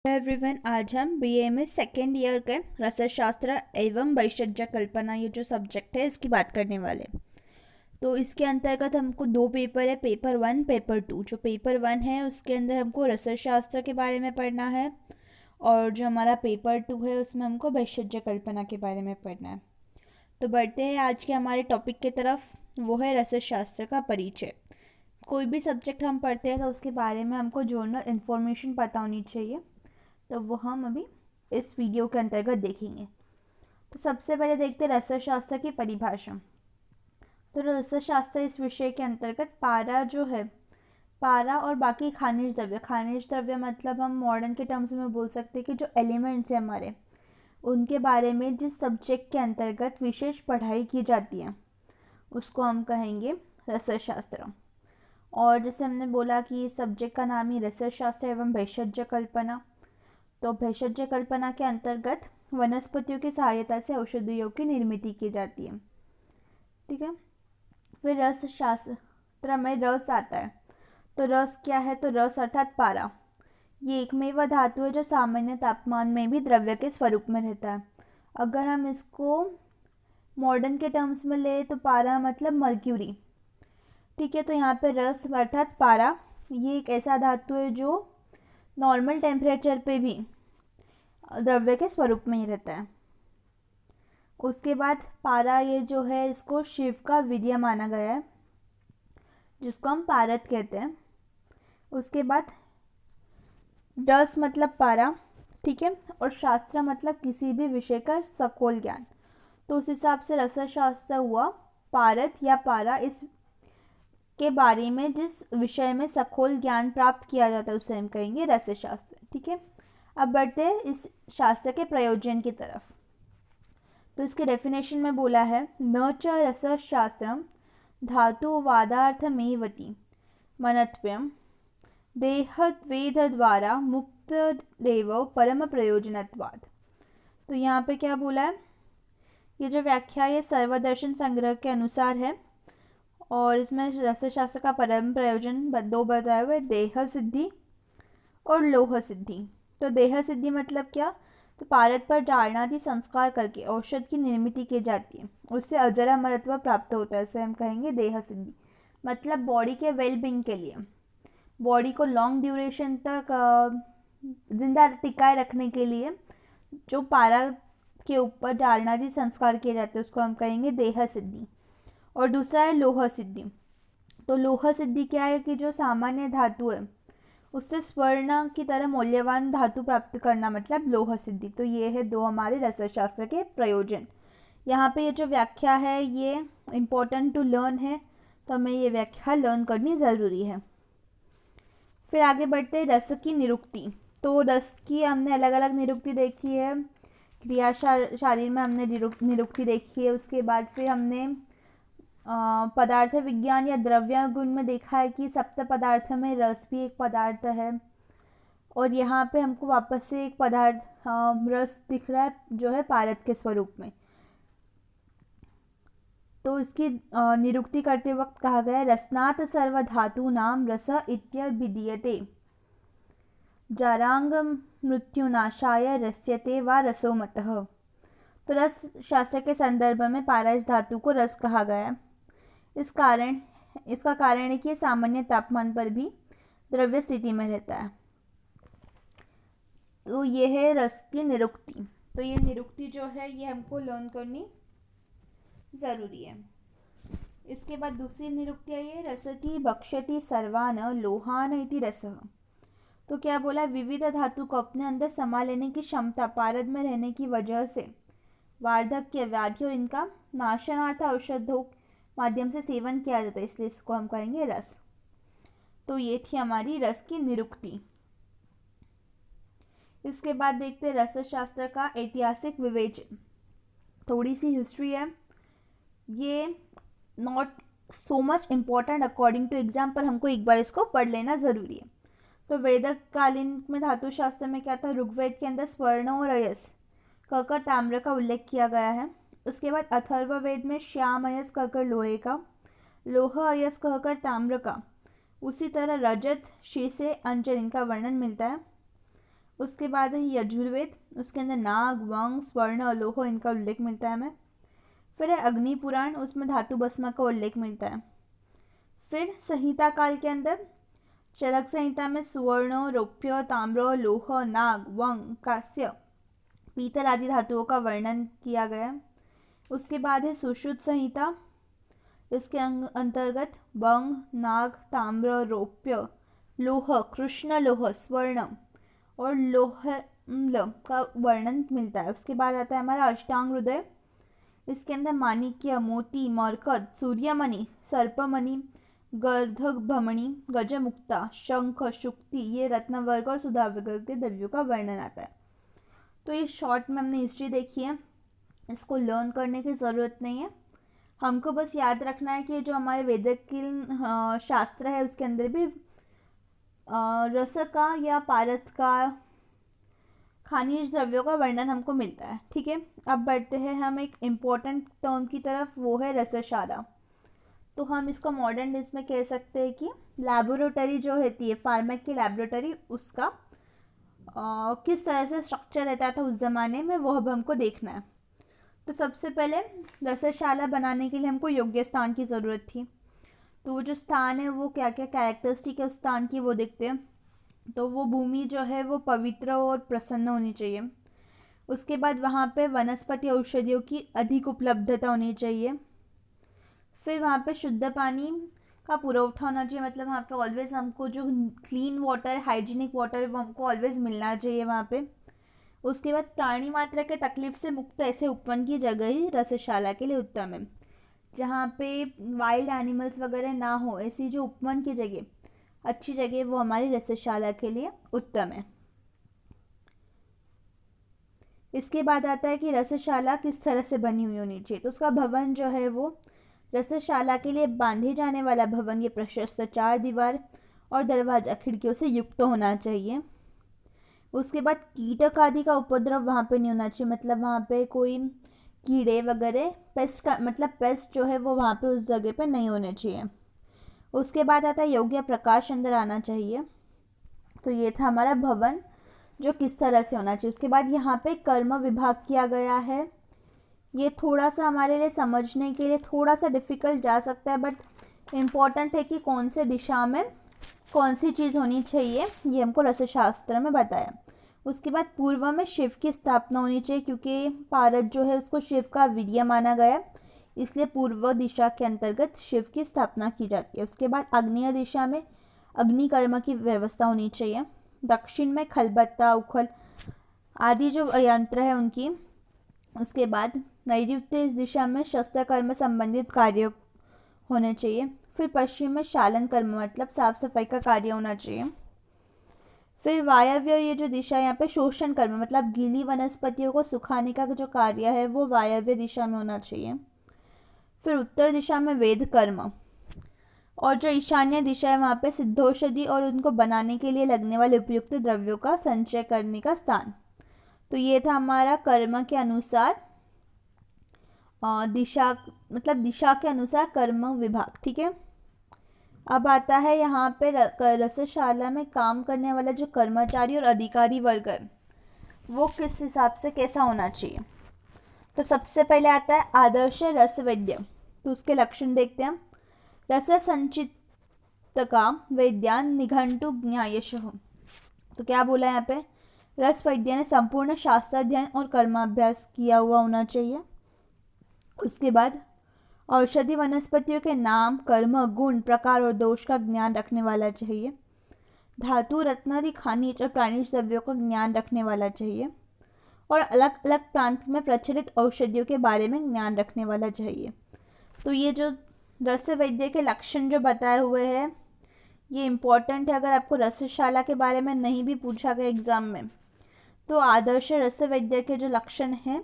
Everyone, आज हम BA में सेकेंड ईयर के रसशास्त्र एवं वैशज्य कल्पना ये जो सब्जेक्ट है इसकी बात करने वाले हैं। तो इसके अंतर्गत हमको दो पेपर है, पेपर 1 पेपर 2। जो पेपर 1 है उसके अंदर हमको रसशास्त्र के बारे में पढ़ना है और जो हमारा पेपर 2 है उसमें हमको वैशज्य कल्पना के बारे में पढ़ना है। तो बढ़ते हैं आज के हमारे टॉपिक की तरफ, वो है रसशास्त्र का परिचय। कोई भी सब्जेक्ट हम पढ़ते हैं तो उसके बारे में हमको जनरल इन्फॉर्मेशन पता होनी चाहिए, तो वो हम अभी इस वीडियो के अंतर्गत देखेंगे। तो सबसे पहले देखते हैं रसशास्त्र की परिभाषा। तो रसशास्त्र इस विषय के अंतर्गत पारा जो है, पारा और बाकी खनिज द्रव्य मतलब हम मॉडर्न के टर्म्स में बोल सकते हैं कि जो एलिमेंट्स हैं हमारे, उनके बारे में जिस सब्जेक्ट के अंतर्गत विशेष पढ़ाई की जाती है उसको हम कहेंगे रसशास्त्र। और जैसे हमने बोला कि इस सब्जेक्ट का नाम ही रसशास्त्र एवं भेषज कल्पना। तो भेषज कल्पना के अंतर्गत वनस्पतियों की सहायता से औषधियों की निर्मित की जाती है। ठीक है। फिर रस शास्त्र में रस आता है। तो रस क्या है? तो रस अर्थात पारा, ये एकमेव धातु है जो सामान्य तापमान में भी द्रव्य के स्वरूप में रहता है। अगर हम इसको मॉडर्न के टर्म्स में ले तो पारा मतलब मर्क्यूरी। ठीक है। तो यहाँ पे रस अर्थात पारा, ये एक ऐसा धातु है जो नॉर्मल टेम्परेचर पे भी द्रव्य के स्वरूप में ही रहता है। उसके बाद पारा, ये जो है इसको शिव का विद्य माना गया है, जिसको हम पारत कहते हैं। उसके बाद रस मतलब पारा, ठीक है, और शास्त्र मतलब किसी भी विषय का सखोल ज्ञान। तो उस हिसाब से रसशास्त्र हुआ पारत या पारा, इस के बारे में जिस विषय में सखोल ज्ञान प्राप्त किया जाता है उसे हम कहेंगे रसशास्त्र। ठीक है। अब बढ़ते हैं इस शास्त्र के प्रयोजन की तरफ। तो इसके डेफिनेशन में बोला है, न च रसशास्त्रम धातुवादार्थमेवति मनत्वम् देहद्वेद द्वारा मुक्त देव परम प्रयोजनत्वाद। तो यहाँ पे क्या बोला है? ये जो व्याख्या है सर्वदर्शन संग्रह के अनुसार है और इसमें रसशास्त्र का परम प्रयोजन दो बताए हुए, देह सिद्धि और लोह सिद्धि। तो देह सिद्धि मतलब क्या? तो पारद पर जारणादि संस्कार करके औषध की निर्मित की जाती है, उससे अजरा अमरत्व प्राप्त होता है, इसे हम कहेंगे देह सिद्धि। मतलब बॉडी के वेलबींग के लिए, बॉडी को लॉन्ग ड्यूरेशन तक जिंदा टिकाए रखने के लिए जो पारा के ऊपर जारणादि संस्कार किए जाते हैं उसको हम कहेंगे देह सिद्धि। और दूसरा है लोह सिद्धि। तो लोह सिद्धि क्या है कि जो सामान्य धातु है उससे स्वर्ण की तरह मूल्यवान धातु प्राप्त करना, मतलब लोह सिद्धि। तो ये है दो हमारे रसशास्त्र के प्रयोजन। यहाँ पे ये जो व्याख्या है ये इम्पोर्टेंट टू लर्न है, तो हमें ये व्याख्या लर्न करनी ज़रूरी है। फिर आगे बढ़ते रस की निरुक्ति। तो रस की हमने अलग अलग निरुक्ति देखी है, क्रिया शारीर में हमने निरुक्ति देखी है। उसके बाद फिर हमने पदार्थ विज्ञान या द्रव्य गुण में देखा है कि सप्त पदार्थ में रस भी एक पदार्थ है। और यहाँ पे हमको वापस से एक पदार्थ रस दिख रहा है जो है पारद के स्वरूप में। तो इसकी निरुक्ति करते वक्त कहा गया है, रसनात् सर्वधातु नाम रस इत्यभिधीयते जरांग मृत्युनाशाय रस्यते वा रसोमतः। तो रस शास्त्र के संदर्भ में पारा इस धातु को रस कहा गया है। इसका कारण है कि सामान्य तापमान पर भी द्रव्य स्थिति में रहता है। तो ये है रस की निरुक्ति। तो ये निरुक्ति जो है ये हमको लर्न करनी ज़रूरी है। इसके बाद दूसरी निरुक्ति आई है, रसति भक्षति सर्वान लोहान इति रसः। तो क्या बोला? विविध धातु को अपने अंदर समा लेने की क्षमता पारद में रहने की वजह से वार्धक्य, व्याधि और इनका नाशनार्थ औषधों माध्यम से सेवन किया जाता है, इसलिए इसको हम कहेंगे रस। तो ये थी हमारी रस की निरुक्ति। इसके बाद देखते हैं रसशास्त्र का ऐतिहासिक विवेचन। थोड़ी सी हिस्ट्री है, ये not so much important according to exam, पर हमको एक बार इसको पढ़ लेना ज़रूरी है। तो वेदक कालीन में धातु शास्त्र में क्या था? ऋग्वेद के अंदर स्वर्ण और अयस कहकर ताम्र का उल्लेख किया गया है। उसके बाद अथर्ववेद में श्याम अयस कहकर लोहे का, लोह अयस कहकर ताम्र का, उसी तरह रजत, शीशे, अंजन इनका वर्णन मिलता है। उसके बाद है यजुर्वेद, उसके अंदर नाग, वंग, स्वर्ण और लोह इनका उल्लेख मिलता है हमें। फिर है अग्नि पुराण, उसमें धातु भस्म का उल्लेख मिलता है। फिर संहिता काल के अंदर चरक संहिता में सुवर्ण, रौप्य, ताम्र, लोह, नाग, वंग, कांस्य, पीतल आदि धातुओं का वर्णन किया गया। उसके बाद है सुश्रुत संहिता, इसके अंतर्गत वंग, नाग, ताम्र, रौप्य, लोह, कृष्ण लोह, स्वर्ण और लोह का वर्णन मिलता है। उसके बाद आता है हमारा अष्टांग हृदय, इसके अंदर माणिक्य, मोती, मरकत, सूर्यमणि, सर्पमणि, गर्दभमणि, गजमुक्ता, शंख, शुक्ति, ये रत्न वर्ग और सुधा वर्ग के द्रव्यों का वर्णन आता है। तो ये शॉर्ट में हमने हिस्ट्री देखी है, इसको लर्न करने की ज़रूरत नहीं है, हमको बस याद रखना है कि जो हमारे वैदिक की शास्त्र है उसके अंदर भी रस का या पारस का, खनिज द्रव्यों का वर्णन हमको मिलता है। ठीक है, अब बढ़ते हैं हम एक इम्पोर्टेंट टर्म की तरफ, वो है रसशाला। तो हम इसको मॉडर्न डेज में कह सकते हैं कि लैबोरेटरी जो रहती है, फार्मेक की लैबोरेटरी, उसका किस तरह से स्ट्रक्चर रहता था उस ज़माने में, वो अब हमको देखना है। तो सबसे पहले रसशाला बनाने के लिए हमको योग्य स्थान की ज़रूरत थी। तो वो जो स्थान है वो क्या क्या कैरेक्टरिस्टिक है उस स्थान की वो देखते हैं। तो वो भूमि जो है वो पवित्र और प्रसन्न होनी चाहिए। उसके बाद वहाँ पे वनस्पति औषधियों की अधिक उपलब्धता होनी चाहिए। फिर वहाँ पे शुद्ध पानी का पुरवठा होना चाहिए, मतलब वहाँ पे ऑलवेज हमको जो क्लीन वाटर, हाइजीनिक वाटर, वो हमको ऑलवेज मिलना चाहिए वहाँ पे। उसके बाद प्राणी मात्रा के तकलीफ से मुक्त ऐसे उपवन की जगह ही रसशाला के लिए उत्तम है, जहाँ पे वाइल्ड एनिमल्स वगैरह ना हो, ऐसी जो उपवन की जगह, अच्छी जगह, वो हमारी रसशाला के लिए उत्तम है। इसके बाद आता है कि रसशाला किस तरह से बनी हुई होनी चाहिए। तो उसका भवन जो है वो रसशाला के लिए बांधे जाने वाला भवन ये प्रशस्त 4 दीवार और दरवाजा खिड़कियों से युक्त होना चाहिए। उसके बाद कीटक आदि का उपद्रव वहाँ पे नहीं होना चाहिए, मतलब वहाँ पे कोई कीड़े वगैरह, पेस्ट का मतलब पेस्ट जो है वो वहाँ पे उस जगह पे नहीं होने चाहिए। उसके बाद आता है योग्य प्रकाश अंदर आना चाहिए। तो ये था हमारा भवन जो किस तरह से होना चाहिए। उसके बाद यहाँ पे कर्म विभाग किया गया है। ये थोड़ा सा हमारे लिए समझने के लिए थोड़ा सा डिफ़िकल्ट जा सकता है, बट इम्पॉर्टेंट है कि कौन से दिशा में कौन सी चीज़ होनी चाहिए, ये हमको रसशास्त्र में बताया। उसके बाद पूर्व में शिव की स्थापना होनी चाहिए, क्योंकि पारस जो है उसको शिव का वीर्य माना गया, इसलिए पूर्व दिशा के अंतर्गत शिव की स्थापना की जाती है। उसके बाद आग्नेय दिशा में अग्निकर्म की व्यवस्था होनी चाहिए। दक्षिण में खलबत्ता, उखल आदि जो यंत्र है उनकी। उसके बाद नैऋत्य इस दिशा में शस्त्र कर्म संबंधित कार्य होने चाहिए। फिर पश्चिम में शालन कर्म, मतलब साफ सफाई का कार्य होना चाहिए। फिर वायव्य, ये जो दिशा है यहाँ पे शोषण कर्म, मतलब गीली वनस्पतियों को सुखाने का जो कार्य है वो वायव्य दिशा में होना चाहिए। फिर उत्तर दिशा में वेद कर्म, और जो ईशान्य दिशा है वहाँ पे सिद्धौषधि और उनको बनाने के लिए लगने वाले उपयुक्त द्रव्यों का संचय करने का स्थान। तो ये था हमारा कर्म के अनुसार दिशा, मतलब दिशा के अनुसार कर्म विभाग। ठीक है, अब आता है यहाँ पे रसशाला में काम करने वाला जो कर्मचारी और अधिकारी वर्ग है वो किस हिसाब से कैसा होना चाहिए। तो सबसे पहले आता है आदर्श रस वैद्य। तो उसके लक्षण देखते हैं हम। रस संचित का वैद्यान निघंटु ज्ञायश। तो क्या बोला यहाँ पे, रस वैद्य ने संपूर्ण शास्त्राध्ययन और कर्माभ्यास किया हुआ होना चाहिए। उसके बाद औषधि वनस्पतियों के नाम, कर्म, गुण, प्रकार और दोष का ज्ञान रखने वाला चाहिए। धातु, रत्नादि, खनिज और प्राणिज द्रव्यों का ज्ञान रखने वाला चाहिए। और अलग अलग प्रांत में प्रचलित औषधियों के बारे में ज्ञान रखने वाला चाहिए। तो ये जो रस वैद्य के लक्षण जो बताए हुए हैं ये इम्पॉर्टेंट है। अगर आपको रसशाला के बारे में नहीं भी पूछा गया एग्जाम में, तो आदर्श रस वैद्य के जो लक्षण हैं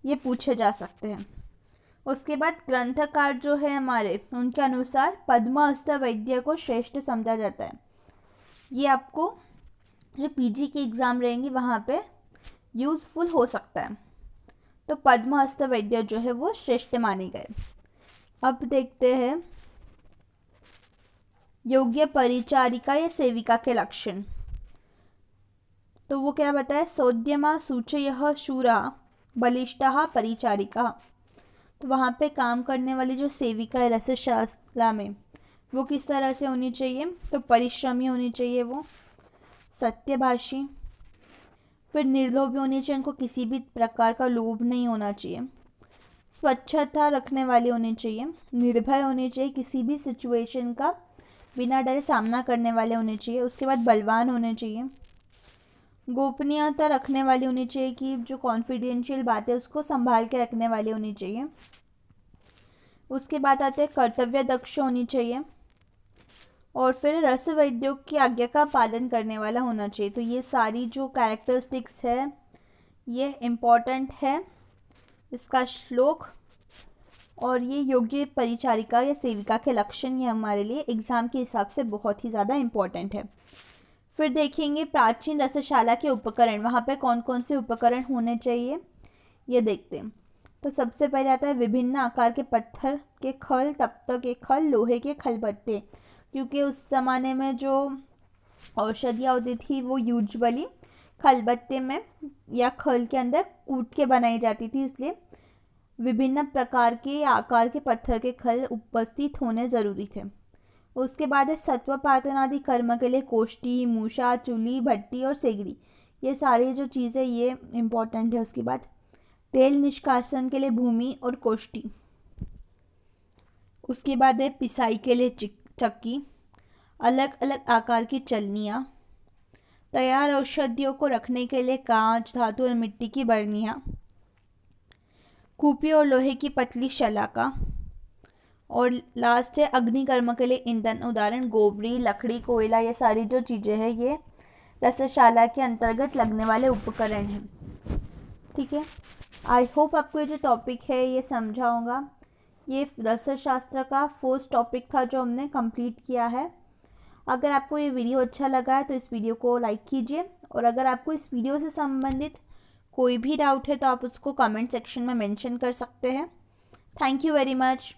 ये पूछे जा सकते हैं। उसके बाद ग्रंथकार जो है हमारे, उनके अनुसार पद्महस्त वैद्य को श्रेष्ठ समझा जाता है। ये आपको जो पीजी की एग्ज़ाम रहेंगी वहाँ पे यूज़फुल हो सकता है। तो पद्महस्त वैद्य जो है वो श्रेष्ठ माने गए। अब देखते हैं योग्य परिचारिका या सेविका के लक्षण। तो वो क्या बताया, सोद्यमा सूचयः शूरा बलिष्ठः परिचारिका। तो वहाँ पे काम करने वाली जो सेविका है रसशाला में, वो किस तरह से होनी चाहिए, तो परिश्रमी होनी चाहिए, वो सत्यभाषी, फिर निर्लोभी होनी चाहिए, उनको किसी भी प्रकार का लोभ नहीं होना चाहिए, स्वच्छता रखने वाली होनी चाहिए, निर्भय होनी चाहिए, किसी भी सिचुएशन का बिना डरे सामना करने वाले होने चाहिए। उसके बाद बलवान होने चाहिए, गोपनीयता रखने वाली होनी चाहिए, कि जो कॉन्फिडेंशियल बात है उसको संभाल के रखने वाली होनी चाहिए। उसके बाद आते हैं कर्तव्य दक्ष होनी चाहिए, और फिर रस वैद्यों की आज्ञा का पालन करने वाला होना चाहिए। तो ये सारी जो कैरेक्टरिस्टिक्स है ये इम्पॉर्टेंट है इसका श्लोक, और ये योग्य परिचारिका या सेविका के लक्षण ये हमारे लिए एग्ज़ाम के हिसाब से बहुत ही ज़्यादा इम्पॉर्टेंट है। फिर देखेंगे प्राचीन रसशाला के उपकरण, वहाँ पे कौन कौन से उपकरण होने चाहिए ये देखते हैं। तो सबसे पहले आता है विभिन्न आकार के पत्थर के खल, तख्त के खल, लोहे के खलबत्ते, क्योंकि उस ज़माने में जो औषधियाँ होती थी वो यूजुअली खलबत्ते में या खल के अंदर कूट के बनाई जाती थी, इसलिए विभिन्न प्रकार के आकार के पत्थर के खल उपस्थित होने ज़रूरी थे। उसके बाद है सत्वपातन आदि कर्म के लिए कोष्टी, मूषा, चूल्ही, भट्टी और सेगड़ी, ये सारी जो चीज़ें ये इम्पोर्टेंट है। उसके बाद तेल निष्कासन के लिए भूमि और कोष्टी। उसके बाद है पिसाई के लिए चक्की, अलग अलग आकार की चलनियाँ, तैयार औषधियों को रखने के लिए कांच, धातु और मिट्टी की बर्नियाँ, कूपी और लोहे की पतली शलाका, और लास्ट है अग्निकर्म के लिए ईंधन, उदाहरण गोबरी, लकड़ी, कोयला, ये सारी जो चीज़ें हैं ये रसशाला के अंतर्गत लगने वाले उपकरण हैं। ठीक है, आई होप आपको ये जो टॉपिक है ये समझा होगा। ये रसशास्त्र का फर्स्ट टॉपिक था जो हमने कंप्लीट किया है। अगर आपको ये वीडियो अच्छा लगा है तो इस वीडियो को लाइक कीजिए, और अगर आपको इस वीडियो से संबंधित कोई भी डाउट है तो आप उसको कमेंट सेक्शन में मेंशन कर सकते हैं। Thank you very much.